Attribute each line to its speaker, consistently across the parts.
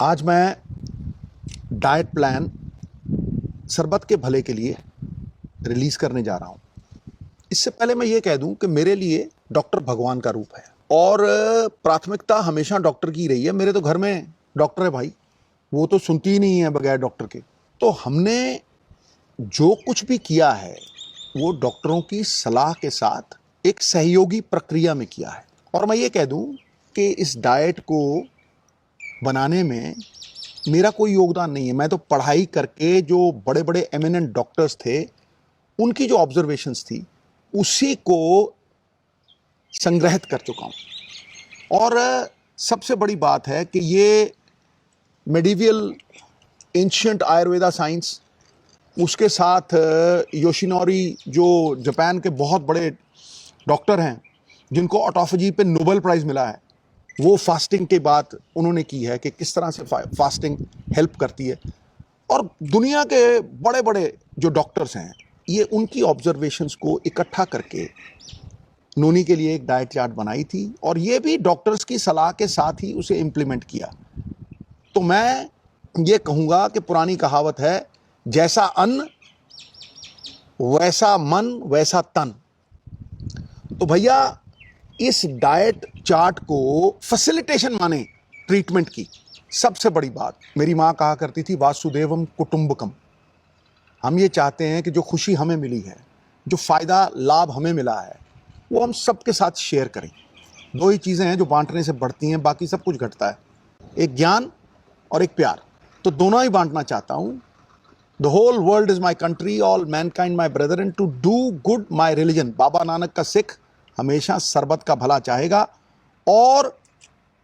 Speaker 1: आज मैं diet plan शरबत के भले के लिए रिलीज करने जा रहा हूं। इससे पहले मैं ये कह दूं कि मेरे लिए डॉक्टर भगवान का रूप है और प्राथमिकता हमेशा डॉक्टर की रही है। मेरे तो घर में डॉक्टर है भाई, वो तो सुनती ही नहीं है बगैर डॉक्टर के। तो हमने जो कुछ भी किया है वो डॉक्टरों की सलाह के साथ एक सहयोगी प्रक्रिया में किया है। और मैं ये कह दूं कि इस डाइट को बनाने में मेरा कोई योगदान नहीं है। मैं तो पढ़ाई करके जो बड़े बड़े एमिनेंट डॉक्टर्स थे उनकी जो ऑब्जर्वेशंस थी उसी को संग्रहित कर चुका हूं। और सबसे बड़ी बात है कि ये मेडिवियल एंशिएंट आयुर्वेदा साइंस, उसके साथ योशिनोरी जो जापान के बहुत बड़े डॉक्टर हैं जिनको ऑटोफेजी पे नोबेल प्राइज मिला है, वो फास्टिंग के बात उन्होंने की है कि किस तरह से फास्टिंग हेल्प करती है। और दुनिया के बड़े बड़े जो डॉक्टर्स हैं ये उनकी ऑब्जर्वेशंस को इकट्ठा करके नोनी के लिए एक डाइट चार्ट बनाई थी और ये भी डॉक्टर्स की सलाह के साथ ही उसे इम्प्लीमेंट किया। तो मैं ये कहूँगा कि पुरानी कहावत है, जैसा अन्न वैसा मन वैसा तन। तो भैया इस डाइट चार्ट को फैसिलिटेशन माने ट्रीटमेंट की सबसे बड़ी बात, मेरी माँ कहा करती थी वासुदेवम कुटुंबकम। हम ये चाहते हैं कि जो खुशी हमें मिली है, जो फ़ायदा लाभ हमें मिला है, वो हम सबके साथ शेयर करें। दो ही चीज़ें हैं जो बांटने से बढ़ती हैं, बाकी सब कुछ घटता है, एक ज्ञान और एक प्यार। तो दोनों ही बांटना चाहता हूँ। The whole world is my country, all mankind my brother, and to do good my religion. Baba Nanak का सिख हमेशा सरबत का भला चाहेगा और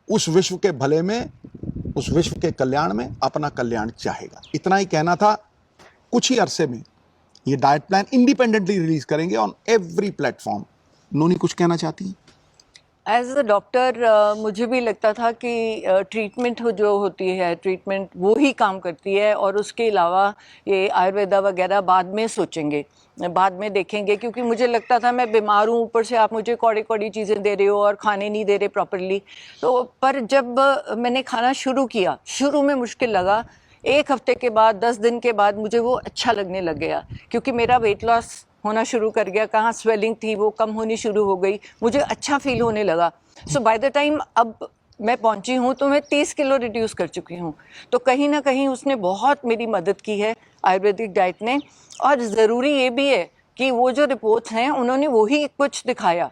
Speaker 1: उस विश्व के भले में, उस विश्व के कल्याण में अपना कल्याण चाहेगा। इतना ही कहना था। कुछ ही अरसे में ये डाइट प्लान इंडिपेंडेंटली रिलीज करेंगे ऑन एवरी प्लेटफॉर्म। नोनी कुछ कहना चाहती हैं?
Speaker 2: एज अ डॉक्टर मुझे भी लगता था कि ट्रीटमेंट जो होती है, ट्रीटमेंट वो ही काम करती है और उसके अलावा ये आयुर्वेदा वगैरह बाद में सोचेंगे, बाद में देखेंगे। क्योंकि मुझे लगता था मैं बीमार हूँ, ऊपर से आप मुझे कौड़ी कौड़ी चीज़ें दे रहे हो और खाने नहीं दे रहे प्रॉपरली। तो पर जब मैंने खाना शुरू किया, शुरू में मुश्किल लगा, 1 हफ्ते के बाद, 10 दिन के बाद मुझे वो अच्छा लगने लग गया। क्योंकि मेरा वेट लॉस होना शुरू कर गया, कहाँ स्वेलिंग थी वो कम होनी शुरू हो गई, मुझे अच्छा फील होने लगा। सो बाय द टाइम अब मैं पहुंची हूँ तो मैं 30 किलो रिड्यूस कर चुकी हूँ। तो कहीं ना कहीं उसने बहुत मेरी मदद की है, आयुर्वेदिक डाइट ने। और ज़रूरी ये भी है कि वो जो रिपोर्ट्स हैं उन्होंने वही कुछ दिखाया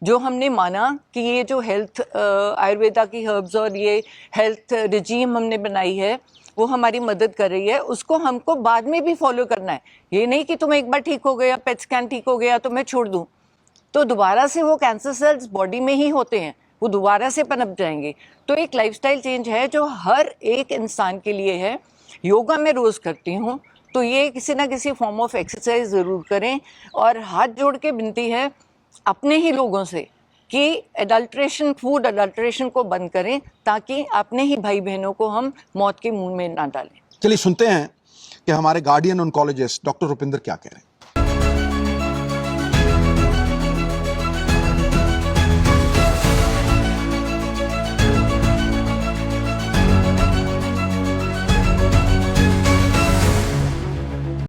Speaker 2: जो हमने माना कि ये जो हेल्थ आयुर्वेदा की हर्ब्स और ये हेल्थ रिजीम हमने बनाई है वो हमारी मदद कर रही है, उसको हमको बाद में भी फॉलो करना है। ये नहीं कि तुम एक बार ठीक हो गया, पेट स्कैन ठीक हो गया तो मैं छोड़ दूं, तो दोबारा से वो कैंसर सेल्स बॉडी में ही होते हैं, वो दोबारा से पनप जाएंगे। तो एक लाइफस्टाइल चेंज है जो हर एक इंसान के लिए है। योगा मैं रोज़ करती हूँ, तो ये किसी ना किसी फॉर्म ऑफ एक्सरसाइज ज़रूर करें। और हाथ जोड़ के विनती है अपने ही लोगों से कि एडल्ट्रेशन, फूड एडल्ट्रेशन को बंद करें, ताकि अपने ही भाई बहनों को हम मौत के मुंह में ना डालें।
Speaker 1: चलिए सुनते हैं कि हमारे गार्डियन ऑन्कोलॉजिस्ट डॉक्टर रुपिंदर क्या कह रहे हैं।